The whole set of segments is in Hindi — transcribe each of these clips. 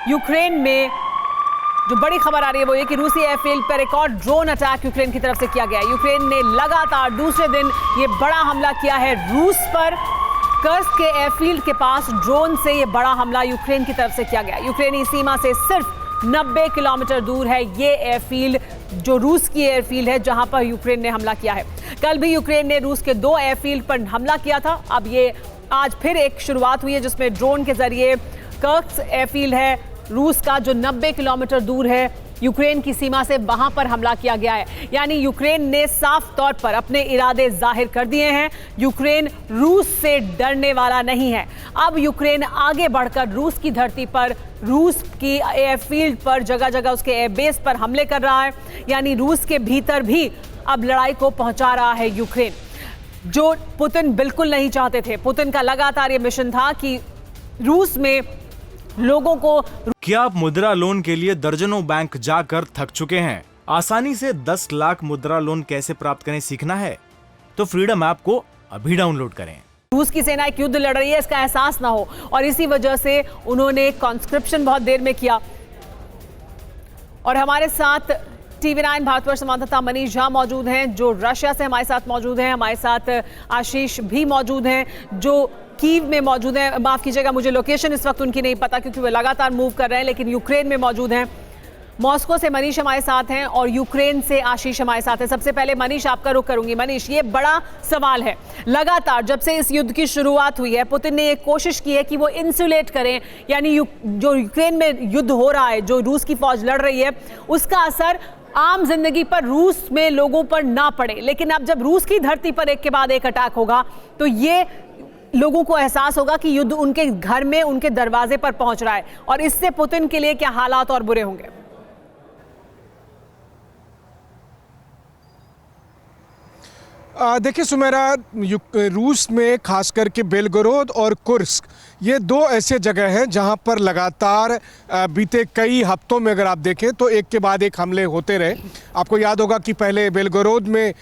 यूक्रेन में जो बड़ी खबर आ रही है वो ये कि रूसी एयरफील्ड पर एक और ड्रोन अटैक यूक्रेन की तरफ से किया गया है। यूक्रेन ने लगातार दूसरे दिन ये बड़ा हमला किया है रूस पर। कर्स्क के एयरफील्ड के पास ड्रोन से ये बड़ा हमला यूक्रेन की तरफ से किया गया। यूक्रेनी सीमा से सिर्फ 90 किलोमीटर दूर है ये एयरफील्ड, जो रूस की एयरफील्ड है जहां पर यूक्रेन ने हमला किया है। कल भी यूक्रेन ने रूस के 2 एयरफील्ड पर हमला किया था। अब ये आज फिर एक शुरुआत हुई है जिसमें ड्रोन के जरिए कर्स्क एयरफील्ड है रूस का, जो 90 किलोमीटर दूर है यूक्रेन की सीमा से, वहां पर हमला किया गया है। यानी यूक्रेन ने साफ तौर पर अपने इरादे जाहिर कर दिए हैं। यूक्रेन रूस से डरने वाला नहीं है। अब यूक्रेन आगे बढ़कर रूस की धरती पर, रूस की एयरफील्ड पर, जगह जगह उसके एयरबेस पर हमले कर रहा है। यानी रूस के भीतर भी अब लड़ाई को पहुंचा रहा है यूक्रेन, जो पुतिन बिल्कुल नहीं चाहते थे। पुतिन का लगातार ये मिशन था कि रूस में लोगों को। क्या आप मुद्रा लोन के लिए दर्जनों बैंक जाकर थक चुके हैं? आसानी से 10 लाख मुद्रा लोन कैसे प्राप्त करें सीखना है तो फ्रीडम ऐप को अभी डाउनलोड करें। रूस की सेना एक युद्ध लड़ रही है, इसका एहसास ना हो, और इसी वजह से उन्होंने कॉन्स्क्रिप्शन बहुत देर में किया। और हमारे साथ TV9 भारतवर्ष संवाददाता मनीष झा मौजूद हैं, जो रशिया से हमारे साथ मौजूद हैं। हमारे साथ आशीष भी मौजूद हैं, जो कीव में मौजूद हैं। माफ कीजिएगा, मुझे लोकेशन इस वक्त उनकी नहीं पता क्योंकि वे लगातार मूव कर रहे हैं, लेकिन यूक्रेन में मौजूद हैं। मॉस्को से मनीष हमारे साथ हैं और यूक्रेन से आशीष हमारे साथ हैं। सबसे पहले मनीष, आपका रुख करूंगी। मनीष, ये बड़ा सवाल है, लगातार जब से इस युद्ध की शुरुआत हुई है पुतिन ने ये कोशिश की है कि वो इंसुलेट करें, यानी जो यूक्रेन में युद्ध हो रहा है, जो रूस की फौज लड़ रही है, उसका असर आम जिंदगी पर, रूस में लोगों पर ना पड़े। लेकिन अब जब रूस की धरती पर एक के बाद एक अटैक होगा तो ये लोगों को एहसास होगा कि युद्ध उनके घर में, उनके दरवाजे पर पहुंच रहा है, और इससे पुतिन के लिए क्या हालात और बुरे होंगे। देखिए सुमेरा, रूस में खास करके बेलगोरोद और कुर्स्क, ये 2 ऐसे जगह हैं जहां पर लगातार बीते कई हफ्तों में अगर आप देखें तो एक के बाद एक हमले होते रहे। आपको याद होगा कि पहले बेलगोरोद में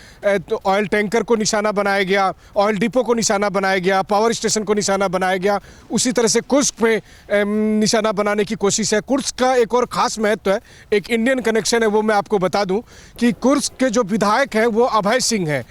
तो ऑयल टैंकर को निशाना बनाया गया, ऑयल डिपो को निशाना बनाया गया, पावर स्टेशन को निशाना बनाया गया। उसी तरह से कुर्स्क में निशाना बनाने की कोशिश है। कुर्स्क का एक और ख़ास महत्व है, एक इंडियन कनेक्शन है, वो मैं आपको बता दूँ कि कुर्स्क के जो विधायक हैं वो अभय सिंह हैं,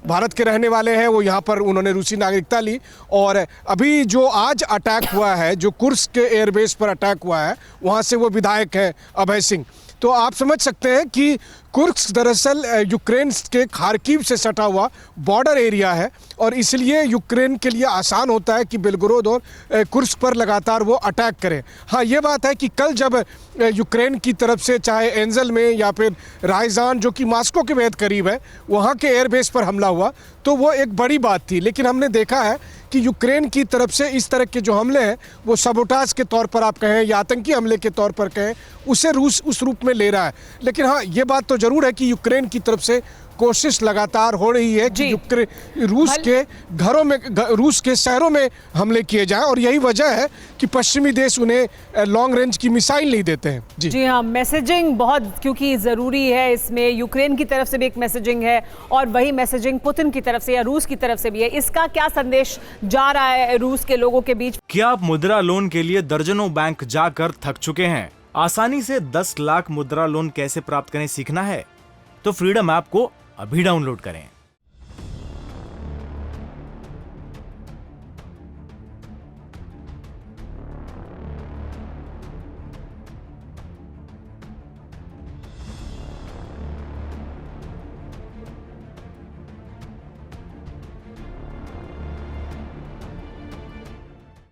भारत के रहने वाले हैं। वो यहाँ पर उन्होंने रूसी नागरिकता ली, और अभी जो आज अटैक हुआ है, जो कुर्स्क के एयरबेस पर अटैक हुआ है, वहाँ से वो विधायक है अभय सिंह। तो आप समझ सकते हैं कि कुर्स्क दरअसल यूक्रेन के खार्किव से सटा हुआ बॉर्डर एरिया है, और इसलिए यूक्रेन के लिए आसान होता है कि बेलगोरोद और कुर्स्क पर लगातार वो अटैक करें। हाँ, ये बात है कि कल जब यूक्रेन की तरफ से चाहे एंजल में या फिर राइजान, जो कि मॉस्को के बेहद करीब है, वहाँ के एयरबेस पर हमला हुआ, तो वो एक बड़ी बात थी। लेकिन हमने देखा है कि यूक्रेन की तरफ से इस तरह के जो हमले हैं वो सबोटाज के तौर पर आप कहें या आतंकी हमले के तौर पर कहें, उसे रूस उस रूप में ले रहा है। लेकिन हाँ, ये बात तो जरूर है कि यूक्रेन की तरफ से कोशिश लगातार हो रही है कि रूस के घरों में, रूस के शहरों में हमले किए जाएं, और यही वजह है कि पश्चिमी देश उन्हें लॉन्ग रेंज की मिसाइल नहीं देते हैं। जी हाँ, मैसेजिंग बहुत क्योंकि ज़रूरी है इसमें। यूक्रेन की तरफ से भी एक मैसेजिंग है, और वही मैसेजिंग पुतिन की तरफ से या रूस की तरफ से भी है। इसका क्या संदेश जा रहा है रूस के लोगों के बीच? क्या आप मुद्रा लोन के लिए दर्जनों बैंक जाकर थक चुके हैं? आसानी से 10 लाख मुद्रा लोन कैसे प्राप्त करें सीखना है तो फ्रीडम ऐप को अभी डाउनलोड करें।